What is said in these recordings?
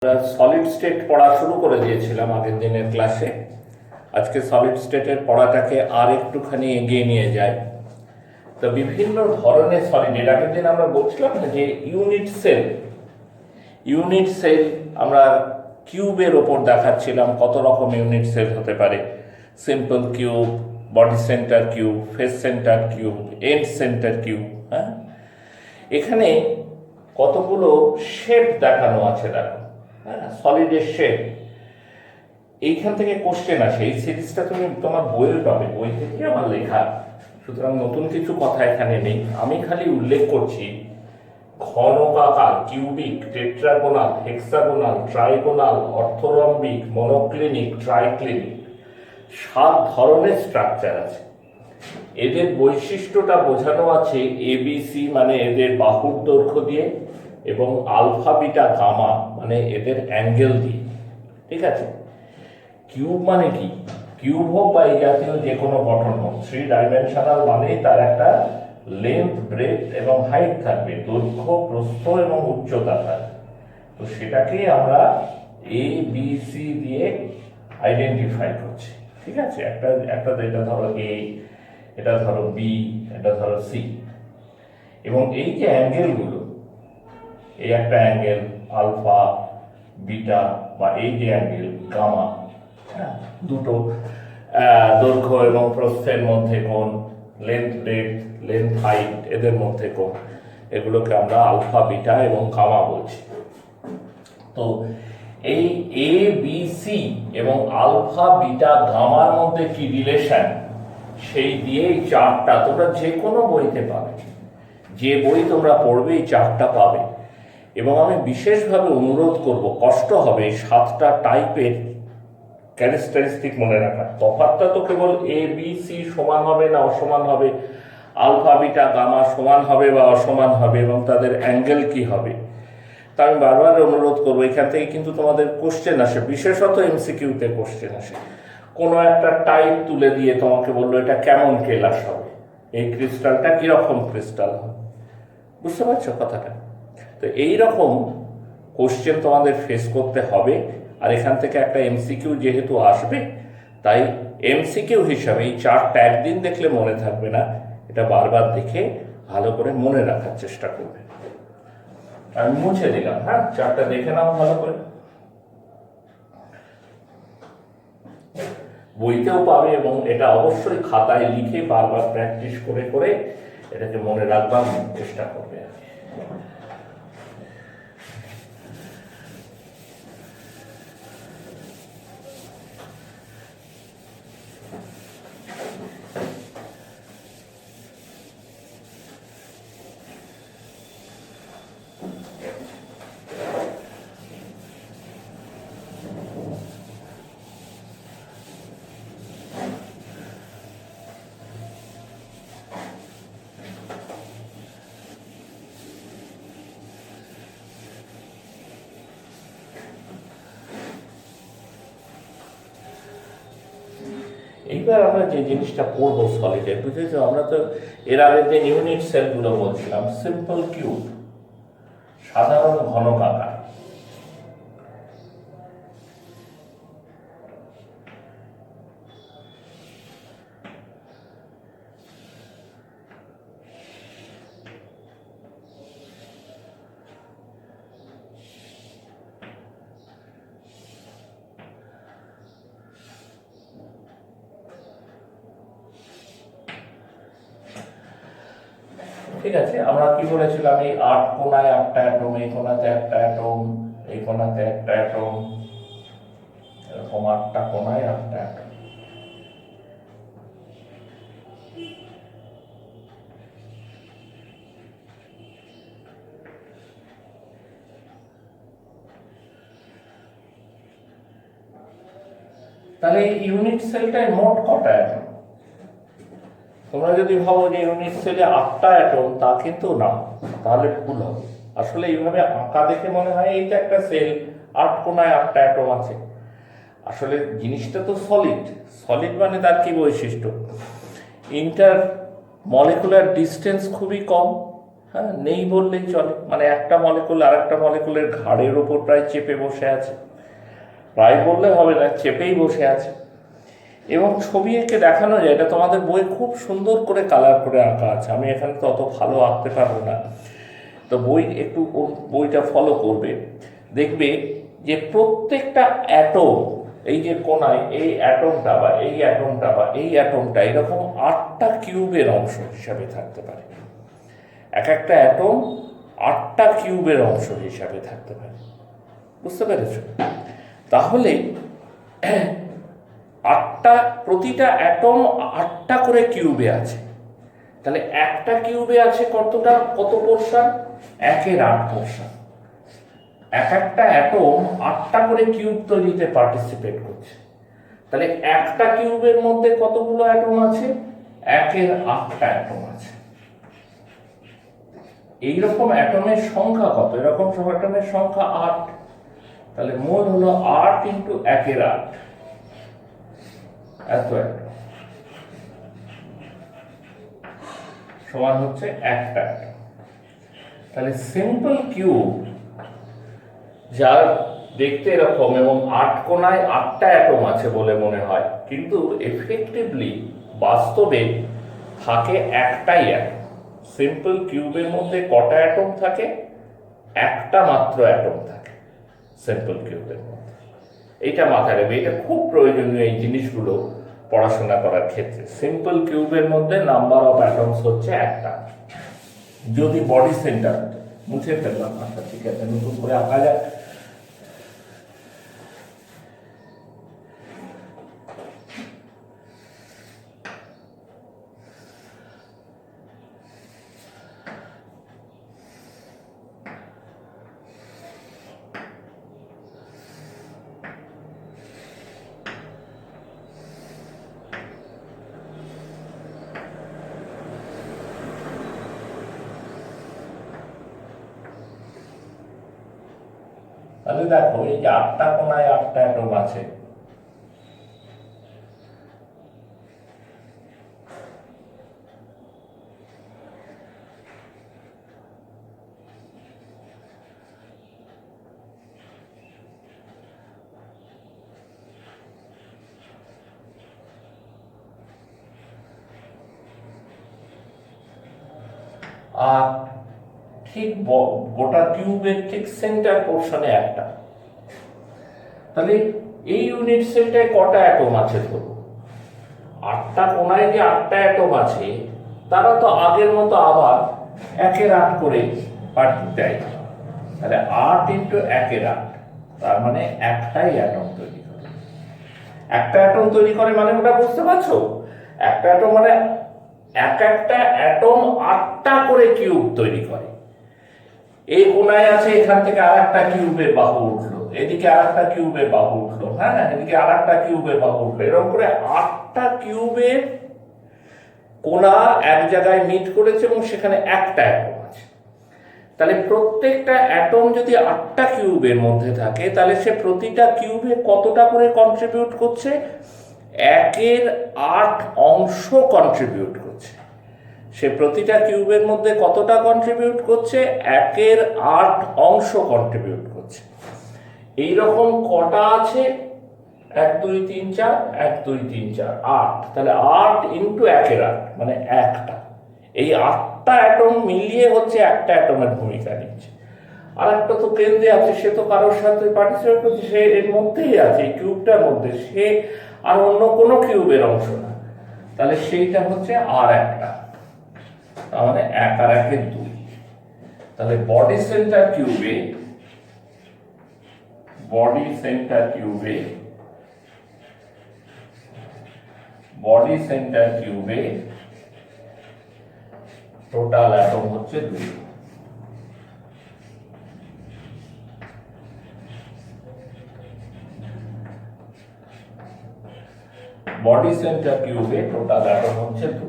আমরা solid state পড়া শুরু করে দিয়েছিলাম আগের দিনের ক্লাসে। আজকে সলিড স্টেটের পড়াটাকে আর একটুখানি এগিয়ে নিয়ে যাই। তো বিভিন্ন ধরনের সলিড, এর আগের দিন আমরা বলছিলাম না যে ইউনিট সেল আমরা কিউবের ওপর দেখাচ্ছিলাম কত রকম ইউনিট সেল হতে পারে। Simple cube, body centre cube, face centre cube, end centre cube. হ্যাঁ, এখানে কতগুলো শেপ দেখানো আছে দেখো। হ্যাঁ, সলিডের শেপ। এইখান থেকে কোশ্চেন আসে। এই সিরিজটা তুমি তোমার বইয়ে পাবে, বই থেকে আমার লেখা, সুতরাং নতুন কিছু কথা এখানে নেই। আমি খালি উল্লেখ করছি ঘনকাকার, কিউবিক, টেট্রাগোনাল, হেক্সাগোনাল, ট্রাইগোনাল, অর্থরম্বিক, মনোক্লিনিক, ট্রাইক্লিনিক 7 ধরনের স্ট্রাকচার আছে। এদের বৈশিষ্ট্যটা বোঝানো আছে এবিসি মানে এদের বাহুর দৈর্ঘ্য দিয়ে, এবং আলফা বিটা গামা মানে এদের অ্যাঙ্গেল দিয়ে। ঠিক আছে, কিউব মানে কি? কিউব হোক বা এই জাতীয় যে কোনো গঠন হোক, 3 ডাইমেনশনাল মানেই তার একটা লেন্থ, ব্রেথ এবং হাইট থাকবে, দৈর্ঘ্য, প্রস্থ এবং উচ্চতা থাকবে। তো সেটাকেই আমরা এ বি সি দিয়ে আইডেন্টিফাই করছি। ঠিক আছে, একটা এটা ধরো এ, এটা ধরো বি, এটা ধরো সি। এবং এই যে অ্যাঙ্গেলগুলো, এই একটা অ্যাঙ্গেল আলফা বিটা, বা এই যে অ্যাঙ্গেল গামা, দুটো দৈর্ঘ্য এবং প্রস্থের মধ্যে কোণ, লেন্থ ব্রেথ, লেন্থ হাইট এদের মধ্যে কোণ, এগুলোকে আমরা আলফা বিটা এবং গামা বলছি। তো এই এ বি সি এবং আলফা বিটা গামার মধ্যে কি রিলেশন, সেই দিয়ে এই চার্টটা তোমরা যে কোনো বইতে পাবে, যে বই তোমরা পড়বে এই চার্টটা পাবে। এবং আমি বিশেষভাবে অনুরোধ করব, কষ্ট হবে 7টা টাইপের ক্যারেক্টারিস্টিক মনে রাখা। তফাৎটা তো কেবল এ বি সি সমান হবে না অসমান হবে, আলফা বিটা গামা সমান হবে বা অসমান হবে, এবং তাদের অ্যাঙ্গেল কি হবে। তা আমি বারবার অনুরোধ করবো, এখান থেকে কিন্তু তোমাদের কোশ্চেন আসে, বিশেষত এমসিকিউতে কোশ্চেন আসে। কোনো একটা টাইপ তুলে দিয়ে তোমাকে বললো এটা কেমন কেলাস হবে, এই ক্রিস্টালটা কিরকম ক্রিস্টাল হবে। বুঝতে পারছো কথাটা? তো এইরকম কোশ্চেন তোমাদের ফেস করতে হবে। আর এখান থেকে একটা এমসিকিউ যেহেতু আসবে, তাই এমসিকিউ হিসাবে এই চার্টটা একদিন দেখলে মনে থাকবে না, এটা বারবার দেখে ভালো করে মনে রাখার চেষ্টা করবে। আমি মুছে দিলাম। হ্যাঁ, চার্টটা দেখে নাও ভালো করে, বইতেও পাবে, এবং এটা অবশ্যই খাতায় লিখে বারবার প্র্যাকটিস করে করে এটাকে মনে রাখবার চেষ্টা করবে। এইবার আমরা যে জিনিসটা পড়বো সলিডের, বুঝেছো? আমরা তো এর আগের দিন ইউনিট সেলগুলো বলছিলাম। সিম্পল কিউব, সাধারণ ঘনকাকার। ঠিক আছে, আমরা কি বলেছিলাম? এই 8 কোণায় 8টা অ্যাটম, এই কোণাতে একটা অ্যাটম, এই কোণাতে একটা অ্যাটম, এরকম 8টা কোণায় 8টা অ্যাটম। তাহলে এই ইউনিট সেলটায় মোট কটা অ্যাটম? তোমরা যদি ভাবো যে ইউনিট সেলে 8টা অ্যাটম, তা কিন্তু না, তাহলে ভুল হবে। আসলে এইভাবে আঁকা দেখে মনে হয় এইটা একটা সেল, 8 কোণায় 8টা অ্যাটম আছে। আসলে জিনিসটা তো সলিড। সলিড মানে তার কি বৈশিষ্ট্য? ইন্টার মলিকুলার ডিস্টেন্স খুবই কম, হ্যাঁ, নেই বললেই চলে। মানে একটা মলিকুল আর একটা মলিকুলের ঘাড়ের ওপর প্রায় চেপে বসে আছে, প্রায় বললে হবে না, চেপেই বসে আছে। এবং ছবি এঁকে দেখানো যায়, এটা তোমাদের বই খুব সুন্দর করে কালার করে আঁকা আছে, আমি এখানে তো অত ভালো আঁকতে পারবো না, তো বই একটু বইটা ফলো করবে, দেখবে যে প্রত্যেকটা অ্যাটম, এই যে কোনায় এই অ্যাটমটা বা এই অ্যাটমটা বা এই অ্যাটমটা এরকম 8টা কিউবের অংশ হিসাবে থাকতে পারে। এক একটা অ্যাটম 8টা কিউবের অংশ হিসাবে থাকতে পারে, বুঝতে পেরেছ? তাহলে প্রতিটা অ্যাটম 8টা করে কিউবে আছে, তাহলে একটা কিউবে আছে কত পোরশন? 1/8 পোরশন। এক একটা অ্যাটম 8টা করে কিউব তৈরিতে পার্টিসিপেট করছে, তাহলে একটা কিউবের মধ্যে কতগুলো অ্যাটম আছে? 1/8টা অ্যাটম আছে। এইরকম অ্যাটমের সংখ্যা কত? এরকম সব অ্যাটমের সংখ্যা 8, তাহলে মোল হলো 8 × 1/8, এত অ্যাটম সমান হচ্ছে একটা অ্যাটম। তাহলে সিম্পল কিউব যার দেখতে এরকম এবং 8 কোণায় 8টা অ্যাটম আছে বলে মনে হয়, কিন্তু এফেক্টিভলি বাস্তবে থাকে একটাই অ্যাটম। সিম্পল কিউবের মধ্যে কটা অ্যাটম থাকে? একটা মাত্র অ্যাটম থাকে সিম্পল কিউবের মধ্যে। এইটা মাথায় রাখবে, এটা খুব প্রয়োজনীয় এই জিনিসগুলো পড়াশোনা করার ক্ষেত্রে। সিম্পল কিউবের মধ্যে নাম্বার অফ অ্যাটমস হচ্ছে একটা। যদি বডি সেন্টার, মুছে ফেললাম, আচ্ছা ঠিক আছে, নতুন করে আঁকা যাক। তাহলে দেখো এই যে 8টা কোণায় 8টা অ্যাটম আছে, আর ঠিক গোটা কিউবের ঠিক সেন্টার পোর্শনে একটা। তাহলে এই ইউনিট সেলটায় কটা অ্যাটম আছে? ধরো 8টা কোণায় যে 8টা অ্যাটম আছে, তারা তো আগের মতো আবার 1/8 করে পার্টি দেয়, তাহলে 8 × 1/8, তার মানে একটাই অ্যাটম তৈরি করে। একটা অ্যাটম তৈরি করে মানে ওটা বুঝতে পারছো? একটা অ্যাটম মানে একটা অ্যাটম 8টা করে কিউব তৈরি করে। এই কোণায় আছে, এখান থেকে আর একটা কিউবের বাহু উঠলো, এদিকে আর একটা কিউবের বাহু উঠলো, হ্যাঁ এদিকে আর একটা কিউবের বাহু উঠলো, এরকম করে 8টা কিউবের কোণা এক জায়গায় মিট করেছে এবং সেখানে একটা অ্যাটম আছে। তাহলে প্রত্যেকটা অ্যাটম যদি 8টা কিউবের মধ্যে থাকে, তাহলে সে প্রতিটা কিউবে কতটা করে কন্ট্রিবিউট করছে? 1/8 অংশ কন্ট্রিবিউট করছে। সে প্রতিটা কিউবের মধ্যে কতটা কন্ট্রিবিউট করছে? 1/8 অংশ কন্ট্রিবিউট করছে। এইরকম কটা আছে? 1 2 3 4, 1 2 3 4, 8, তাহলে 8 × 1/8 মানে একটা। এই 8টা অ্যাটম মিলিয়ে হচ্ছে একটা অ্যাটমের ভূমিকা নিচ্ছে। আর একটা তো কেন্দ্রে আছে, সে তো কারোর সাথে পার্টিসিপেট করছে, সে এর মধ্যেই আছে, এই কিউবটার মধ্যে, সে আর অন্য কোনো কিউবের অংশ না, তাহলে সেইটা হচ্ছে আর একটা, তার মানে 1 আর 1 2। তাহলে বডি সেন্টার কিউবে টোটাল অ্যাটম হচ্ছে 2। বডি সেন্টার কিউবে টোটাল অ্যাটম হচ্ছে 2।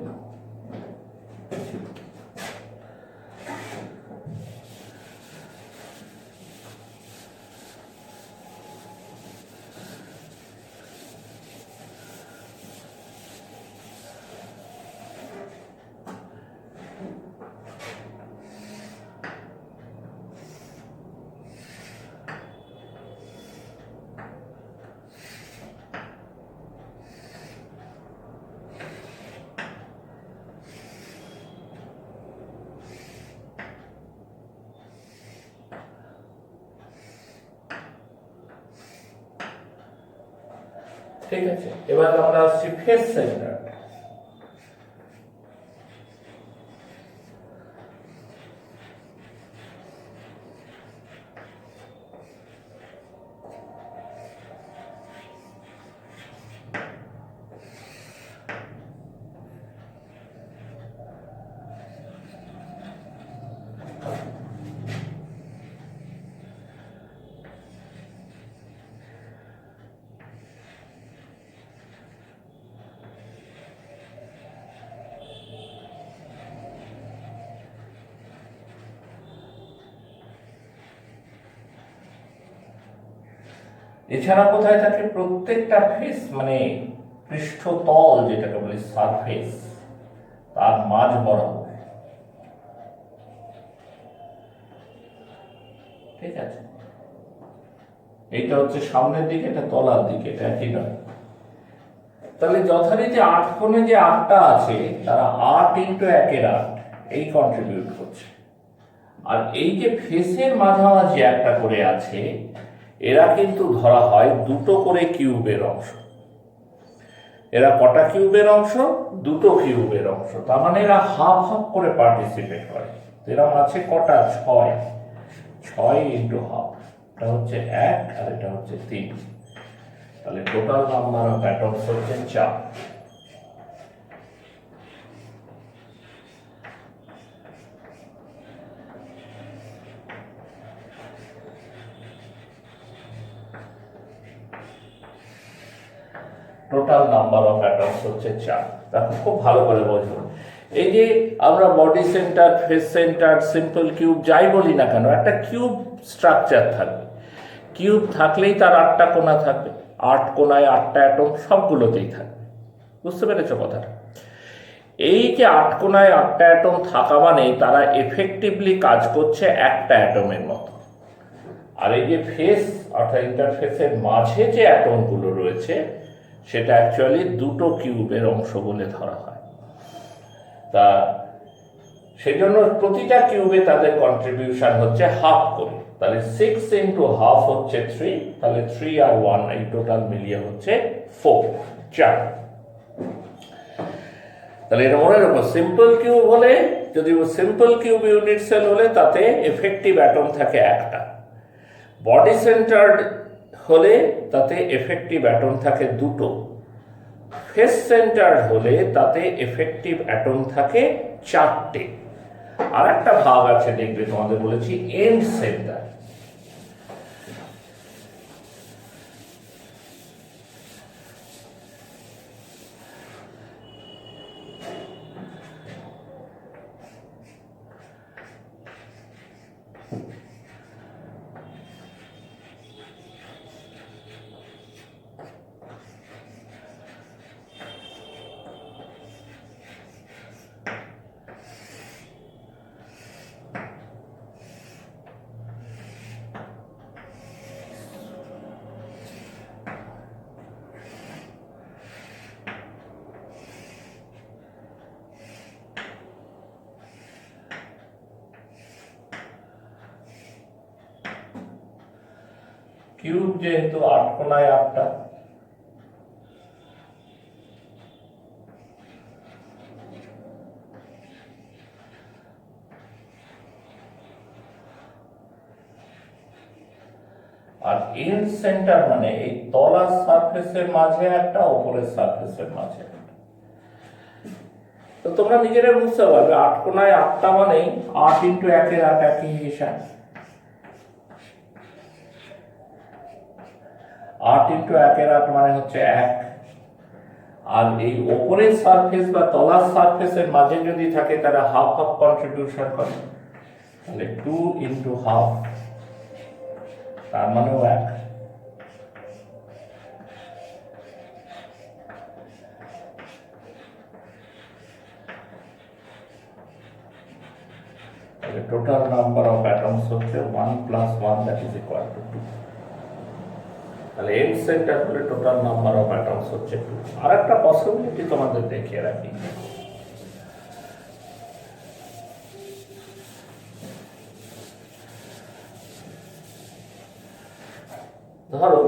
ঠিক আছে, এবার আমরা আসছি ফেস সেন্টার। এছাড়া কোথায় থাকে, প্রত্যেকটা ফেস মানে পৃষ্ঠতল যেটাকে বলি সারফেস, তার মাঝ বরাবর। ঠিক আছে, এইটা হচ্ছে সামনের দিকে, এটা তলার দিকে, এটা একই নয়। তাহলে যথারীতি আট কোণে যে আটটা আছে তারা 8 ইন্টু 1 এই কন্ট্রিবিউট করছে। আর এই যে ফেসের মাঝামাঝি একটা করে আছে, এরা কিন্তু ধরা হয় দুটো করে কিউবের অংশ। এরা কটা কিউবের অংশ? দুটো কিউবের অংশ। তার মানে এরা হাফ হাফ করে পার্টিসিপেট করে। এরা আছে কটা? 6। 6 ইন্টু হাফ, এটা হচ্ছে 1 আর এটা হচ্ছে 3। তাহলে টোটাল নাম্বার অফ অ্যাটমস হচ্ছে 4। টোটাল নাম্বার অফ অ্যাটমস হচ্ছে 4। দেখো খুব ভালো করে বোঝো, এই যে আমরা body centre, face centre, simple cube যাই বলি না কেন, একটা কিউব স্ট্রাকচার থাকবে। কিউব থাকলেই তার 8টা কোণা থাকবে, 8 কোণায় 8টা অ্যাটম সবগুলোতেই থাকবে। বুঝতে পেরেছো কথাটা? এই যে 8 কোণায় 8টা অ্যাটম থাকা মানে তারা এফেক্টিভলি কাজ করছে একটা অ্যাটমের মতো। আর এই যে ফেস অর্থাৎ ইন্টারফেসের মাঝে যে অ্যাটমগুলো রয়েছে সেটা অ্যাকচুয়ালি দুটো কিউবের অংশ বলে ধরা হয়। তা সেজন্য প্রতিটা কিউবে তাদের কন্ট্রিবিউশন হচ্ছে হাফ করে। তাহলে 6 ইন্টু হাফ হচ্ছে 3, তাহলে 3 আর 1 এই টোটাল মিলিয়ে হচ্ছে 4। তাহলে এটা মনে রাখো, সিম্পল কিউব হলে, যদি সিম্পল কিউব ইউনিট সেল হলে তাতে এফেক্টিভ অ্যাটম থাকে একটা। বডি সেন্টার্ড হলে তাতে এফেক্টিভ অ্যাটম থাকে দুটো। ফেস সেন্টার হলে তাতে এফেক্টিভ অ্যাটম থাকে 4টে। আর একটা ভাগ আছে দেখবে, তোমাদের বলেছি এন্ড সেন্টার। কিউব যেহেতু 8 কোণায় 8টা, আর এন্ড সেন্টার মানে এই তলার সারফেসের মাঝে একটা, উপরের সারফেসের মাঝে একটা। তো তোমরা নিজেরাই বুঝতে পারবে 8 কোণায় 8টা মানে 8 ইন্টু 1 একই হিসাব। 8 ইন্টু 1 মানে হচ্ছে 1। আর এই ওপরের সারফেস বা তলার সারফেসের মাঝে যদি থাকে তারা হাফ হাফ কন্ট্রিবিউশন করে, তাহলে 2 ইন্টু হাফ, তার মানেও 1। টোটাল নাম্বার অফ অ্যাটমস হচ্ছে 1 + 1 দ্যাট ইজ ইকুয়াল টু 2। তাহলে এন্ড সেন্টার হলে টোটাল নাম্বার অফ অ্যাটমস হচ্ছে 2। আর একটা পসিবিলিটি তোমাদের দেখিয়ে রাখি, ধরো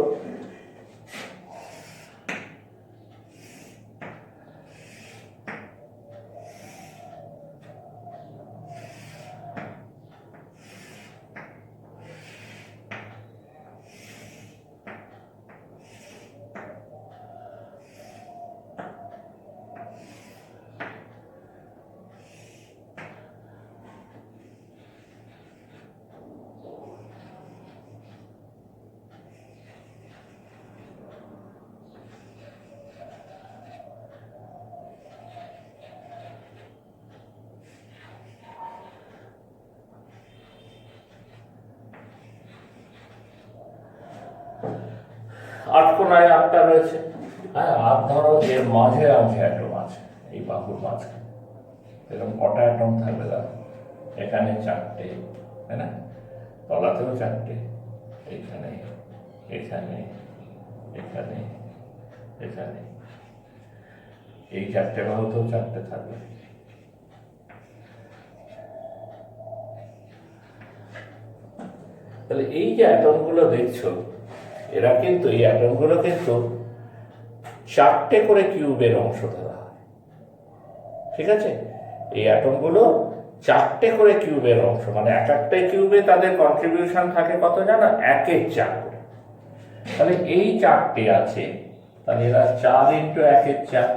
আট কোনায় আটটা রয়েছে। হ্যাঁ, আর ধরো এর মাঝে অংশে অ্যাটম আছে, এই বাহুর মাঝখানে এরকম কটা অ্যাটম থাকবে দেখো, এখানে চারটে, তাই না? তলাতেও চারটে, এখানে এখানে এখানে এখানে, এই চারটে বাহুতেও চারটে থাকবে। তাহলে এই যে অ্যাটমগুলো দেখছো, এরা কিন্তু এই অ্যাটমগুলো কিন্তু চারটে করে কিউবের অংশ ধরা হয়, ঠিক আছে? এই অ্যাটমগুলো চারটে করে কিউবের অংশ, মানে এক একটা কিউবে তাদের কন্ট্রিবিউশন থাকে কত জানো? 1/4 করে। তাহলে এই চারটে আছে, তাহলে এরা 4 × 1/4,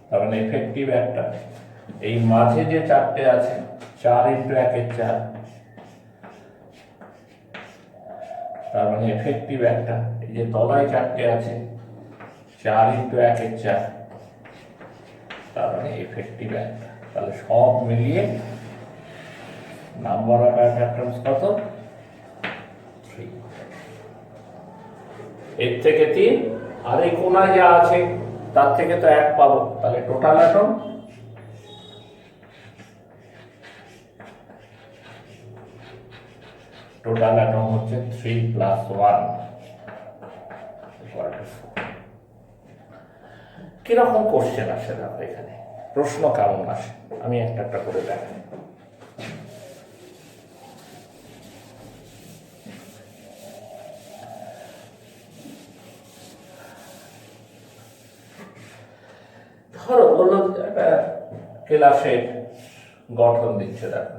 তার মানে এফেক্টিভ একটা। এই মাঝে যে চারটে আছে 4 × 1/4, তার মানে এফেক্টিভ একটা। এই যে তলায় চারটে আছে 4 × 1/4, তার মানে এফেক্টিভ একটা। তাহলে সব মিলিয়ে নাম্বার অফ অ্যাটমস কত? 3। এর থেকে 3, আর এই কোনায় যা আছে তার থেকে তো 1 পাবো, তাহলে টোটাল অ্যাটম হচ্ছে 3 + 1 = 4। কিরকম কোশ্চেন আসে দেখো, এখানে প্রশ্ন কেমন আসে আমি একটা একটা করে দেখাই। ধরো বললো একটা ক্লাসের গঠন দিচ্ছে, দেখো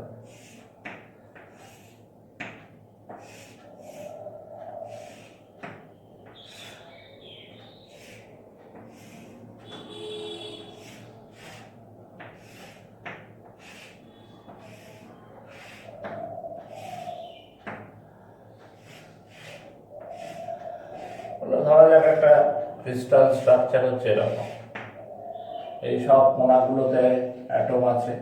ধরা যাক একটা ক্রিস্টাল স্ট্রাকচার হচ্ছে এরকম, এই সব কোনাগুলোতে অ্যাটম আছে।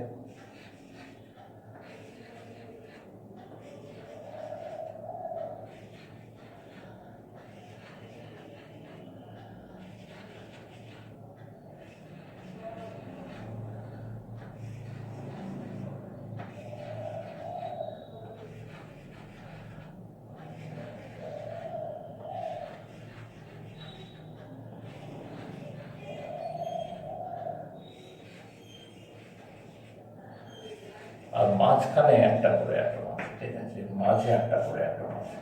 আর মাঝখানে একটা করে অ্যাটম আছে, ঠিক আছে? মাঝে একটা করে অ্যাটম আছে।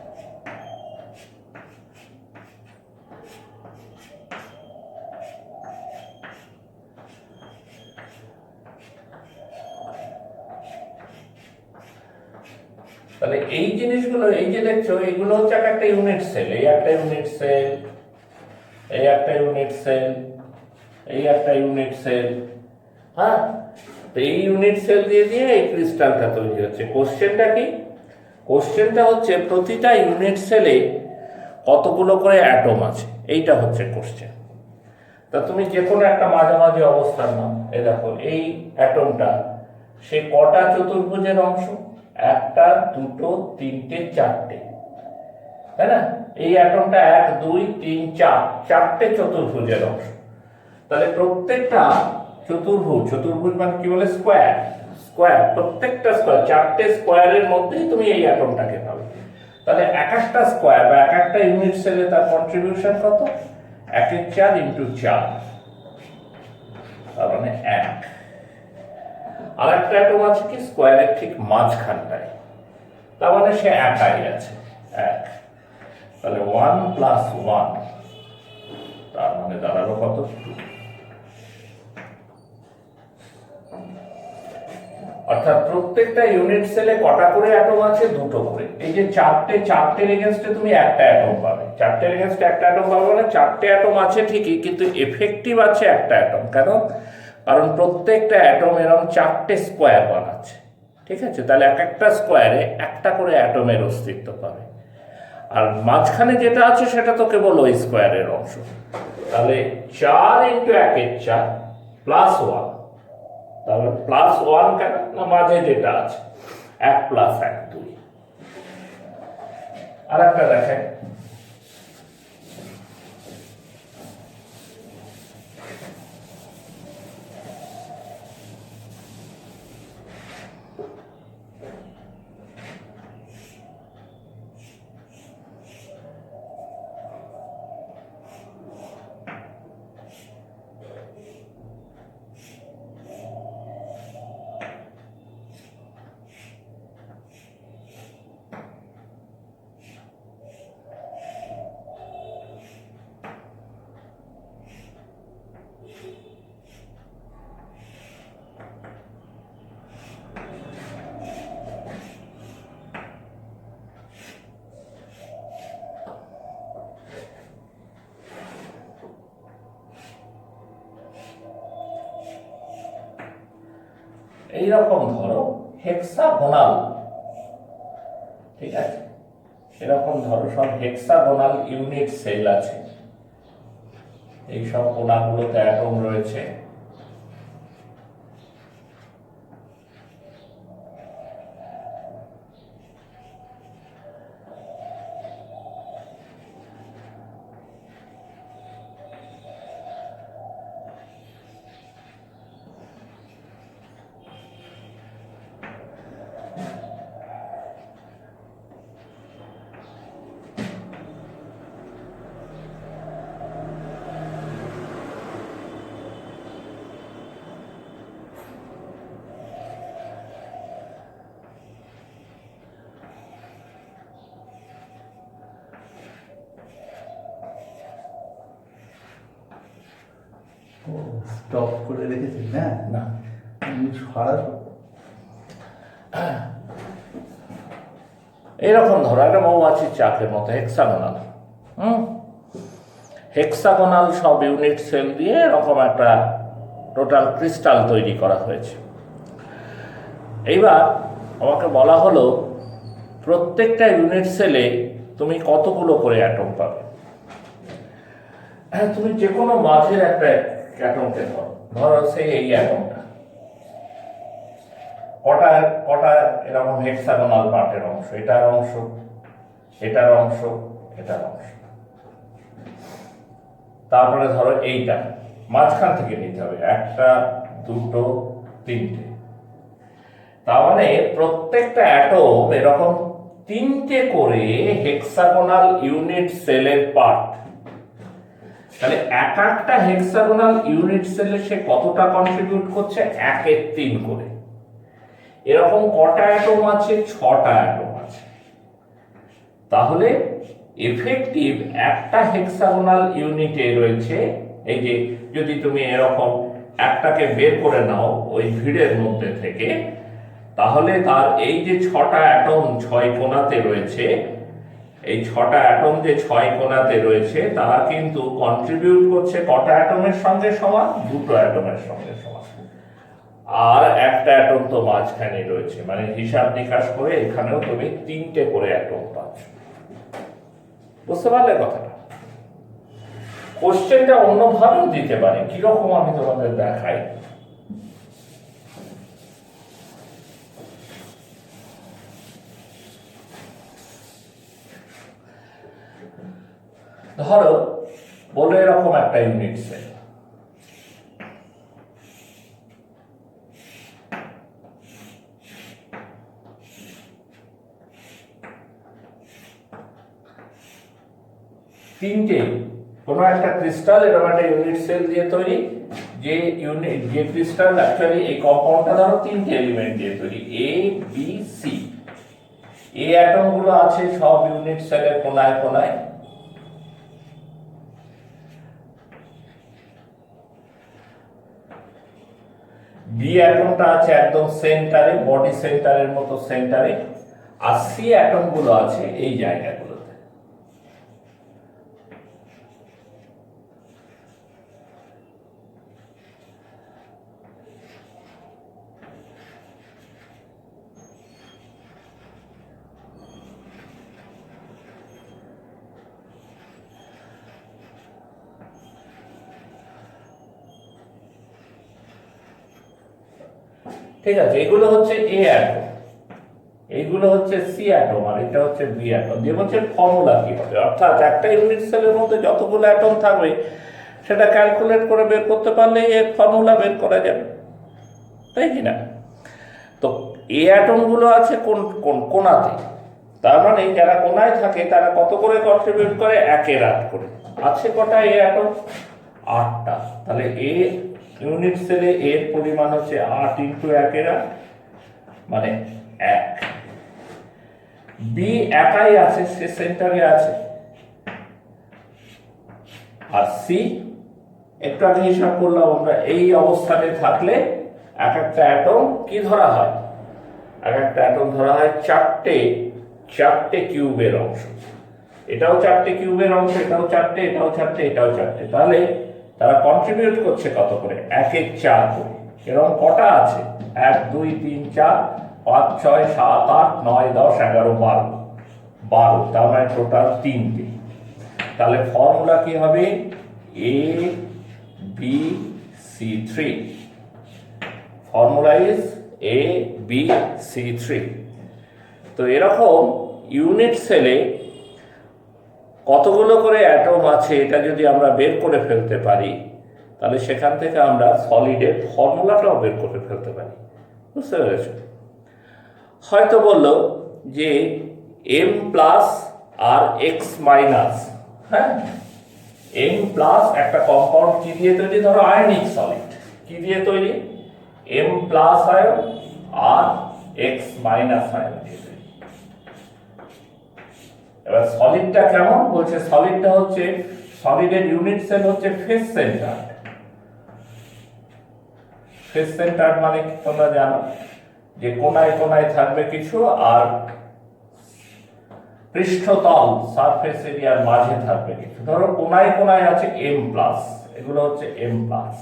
তাহলে এই জিনিসগুলো, এই যে দেখছো, এইগুলো হচ্ছে একটা ইউনিট সেল। এই একটা ইউনিট সেল, এই একটা ইউনিট সেল, এই একটা ইউনিট সেল। হ্যাঁ, তো এই ইউনিট সেল দিয়ে দিয়ে এই ক্রিস্টালটা তৈরি হচ্ছে। কোশ্চেনটা কি? কোশ্চেনটা হচ্ছে প্রতিটা ইউনিট সেলে কতগুলো করে অ্যাটম আছে, এইটা হচ্ছে কোশ্চেন। তা তুমি যে কোনো একটা মাঝামাঝি অবস্থান নাও, এই দেখো এই অ্যাটমটা, সে কটা চতুর্ভুজের অংশ? 1, 2, 3, 4টে, তাই না? এই অ্যাটমটা 1, 2, 3, 4, 4টে চতুর্ভুজের অংশ। তাহলে প্রত্যেকটা চতুর্ভুজ মানে কি বলে? স্কোয়ার। প্রত্যেকটা স্কোয়ার, 4টে স্কোয়ারের মধ্যেই তুমি এই অ্যাটমটাকে পাবে। তাহলে এক একটা স্কোয়ার বা এক একটা ইউনিট সেলে তার কন্ট্রিবিউশন কত? 1/4 × 4, তার মানে 1। আর একটা অ্যাটম আছে কি স্কোয়ারের ঠিক মাঝখানটায়, তার মানে সে একাই আছে, 1। তাহলে 1 + 1, তার মানে দাঁড়ালো কত? 2। অর্থাৎ প্রত্যেকটা ইউনিট সেলে কটা করে অ্যাটম আছে? 2টো করে। এই যে চারটের এগেনস্টে তুমি একটা অ্যাটম পাবে, 4টের এগেনস্টে একটা অ্যাটম পাবে, মানে 4টে অ্যাটম আছে ঠিকই, কিন্তু এফেক্টিভ আছে একটা অ্যাটম। কেন? কারণ প্রত্যেকটা অ্যাটম এরকম 4টে স্কোয়ার বানাচ্ছে, ঠিক আছে? তাহলে এক একটা স্কোয়ারে একটা করে অ্যাটমের অস্তিত্ব পাবে। আর মাঝখানে যেটা আছে সেটা তো কেবল ওই স্কোয়ারের অংশ। তাহলে 4 × 1/4 + 1, তাহলে +1 কেন? না, মাঝে যেটা আছে 1 + 1 2। আর একটা দেখেন, এইরকম ধরো হেক্সাগোনাল, ঠিক আছে, এরকম ধরো সব হেক্সাগোনাল ইউনিট সেল আছে, এইসব কোনাগুলোতে অ্যাটম রয়েছে। স্টপ করে রেখেছেন না? না, এইরকম ধরো একটা মৌমাছির চাকের মতো হেক্সাগোনাল, হেক্সাগোনাল সব ইউনিট সেল দিয়ে এরকম একটা টোটাল ক্রিস্টাল তৈরি করা হয়েছে। এইবার আমাকে বলা হলো প্রত্যেকটা ইউনিট সেলে তুমি কতগুলো করে অ্যাটম পাবে। হ্যাঁ, তুমি যে কোনো মাঝের একটা অ্যাটমকে ধরো সেই এই অ্যাটমটা কটা কটা এরকম হেক্সাগোনাল পার্টের অংশ, এটার অংশ, এটার অংশ, এটার অংশ। তারপরে ধরো এইটা মাঝখান থেকে নিতে হবে, একটা, দুটো, তিনটে। তার মানে প্রত্যেকটা অ্যাটম এরকম তিনটে করে হেক্সাগোনাল ইউনিট সেলের পার্ট। তাহলে এক একটা হেক্সাগোনাল ইউনিট সেলে সে কতটা কন্ট্রিবিউট করছে? 1/3 করে। এরকম কটা অ্যাটম আছে? 6টা অ্যাটম আছে। তাহলে এফেক্টিভ একটা হেক্সাগোনাল ইউনিটে রয়েছে, এই যে যদি তুমি এরকম একটাকে বের করে নাও ওই ভিড়ের মধ্যে থেকে, তাহলে তার এই যে 6টা অ্যাটম 6 কোণাতে রয়েছে, এই 6টা অ্যাটম যে 6 কোণাতে রয়েছে তারা কিন্তু কন্ট্রিবিউট করছে কটা অ্যাটমের সঙ্গে সমান? 2টো অ্যাটমের সঙ্গে সমান। আর একটা অ্যাটম তো মাঝখানে রয়েছে, মানে হিসাব নিকাশ করে এখানেও তুমি 3টে করে অ্যাটম পাচ্ছ। বুঝতে পারলে কথাটা? কোশ্চেনটা অন্যভাবেও দিতে পারে, কিরকম আমি তোমাদের দেখাই। ধরো বলে এরকম একটা ইউনিট সেল, তিনটে কোনো একটা ক্রিস্টাল এরকম একটা ইউনিট সেল দিয়ে তৈরি, যে ক্রিস্টাল অ্যাকচুয়ালি এই কম্পাউন্ডটা ধরো 3টে এলিমেন্ট দিয়ে তৈরি, এ বি সি। এই অ্যাটম গুলো আছে সব ইউনিট সেলের কোনায় কোনায়। বি অ্যাটমটা আছে একদম সেন্টারে, বডি সেন্টারের মতো সেন্টারে। আর সি অ্যাটম গুলো আছে এই জায়গাগুলোতে। ঠিক আছে, এগুলো হচ্ছে এ অ্যাটম। এইগুলো হচ্ছে সি অ্যাটম আর এটা হচ্ছে বি অ্যাটম, দিয়ে বলছে ফর্মুলা কি হবে, অর্থাৎ একটা ইউনিট সেলের মধ্যে যতগুলো অ্যাটম থাকবে সেটা ক্যালকুলেট করে বের করতে পারলে এর ফর্মুলা বের করা যাবে, তাই কি না? তো এই অ্যাটমগুলো আছে কোন কোন কোণাতে, তার মানে যারা কোণায় থাকে তারা কত করে কন্ট্রিবিউট করে, 1/8 করে। আছে কটা এ অ্যাটম? 8টা। তাহলে এ ইউনিট সেলে এর পরিমাণ হচ্ছে 8 ইন্টু 1/8 মানে 1। বি একাই আছে, সে সেন্টারে আছে। আর সি একটু আগে হিসাব করলাম আমরা, এই অবস্থানে থাকলে এক একটা অ্যাটম কি ধরা হয়, এক একটা অ্যাটম ধরা হয় চারটে কিউবের অংশ। এটাও 4টে কিউবের অংশ, এটাও 4টে, এটাও 4টে, এটাও 4টে। তাহলে তারা কন্ট্রিবিউট করছে কত করে, 1/4 করে। এরকম কটা আছে, 1 2 3 4 5 6 7 8 9 10 11 12, তার মানে টোটাল 3টে। তাহলে ফর্মুলা কি হবে, ABC3, ফর্মুলা ইজ ABC3। তো এরকম ইউনিট সেলে কতগুলো করে অ্যাটম আছে এটা যদি আমরা বের করে ফেলতে পারি, তাহলে সেখান থেকে আমরা সলিডের ফর্মুলাটাও বের করে ফেলতে পারি। বুঝতে পেরেছ? হয়তো বললো যে M প্লাস আর X মাইনাস, হ্যাঁ, M প্লাস একটা কম্পাউন্ড কি দিয়ে তৈরি, ধরো আয়নিক সলিড, কি দিয়ে তৈরি, M প্লাস আয়ন আর X মাইনাস আয়ন দিয়ে তৈরি। এবার সলিডটা কেমন বলছে, সলিডটা হচ্ছে, সলিডের ইউনিট সেল হচ্ছে ফেস সেন্টার। ফেস সেন্টার মানে কি তোমরা জানো, যে কোনায় কোনায় থাকবে কিছু আর পৃষ্ঠতল সারফেস এরিয়ার মাঝে থাকবে কিছু। ধরো কোনায় কোনায় আছে M প্লাস, এগুলো হচ্ছে M প্লাস।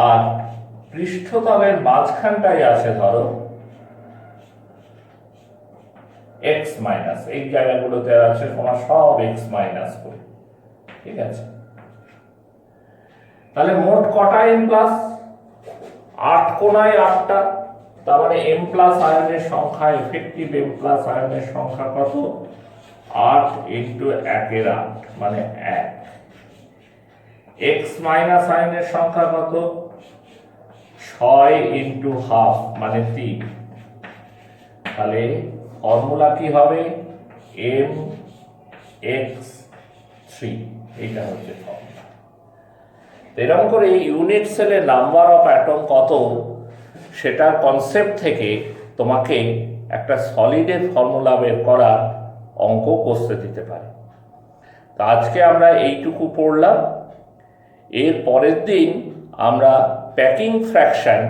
আর পৃষ্ঠতলের মাঝখানটাই আছে ধরো X মাইনাস, এই জায়গাগুলোতে আছে তোমার সব X মাইনাস করে, ঠিক আছে? তাহলে মোট কটা M প্লাস, 8 কোনায় 8টা, তার মানে M প্লাস আয়নের সংখ্যা, এফেক্টিভ M প্লাস আয়নের সংখ্যা কত, 8 ইন্টু 1/8 মানে 1। X মাইনাস আয়নের সংখ্যা কত, 6 ইন্টু হাফ মানে 3। তাহলে ফর্মুলা কি হবে, MX3, এইটা হচ্ছে ফর্মুলা। এরকম করে ইউনিট সেলে নাম্বার অফ অ্যাটম কত, সেটার কনসেপ্ট থেকে তোমাকে একটা সলিডের ফর্মুলা বের করা অঙ্ক কষতে দিতে পারে। তো আজকে আমরা এইটুকু পড়লাম। এর পরের দিন আমরা প্যাকিং ফ্র্যাকশন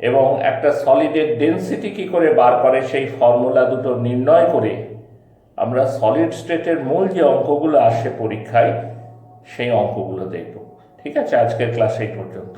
এবং একটা সলিডের ডেনসিটি কি করে বার করে সেই ফর্মুলা দুটো নির্ণয় করে আমরা সলিড স্টেটের মূল যে অঙ্কগুলো আসে পরীক্ষায় সেই অঙ্কগুলো দেখব। ঠিক আছে, আজকের ক্লাস এই পর্যন্ত।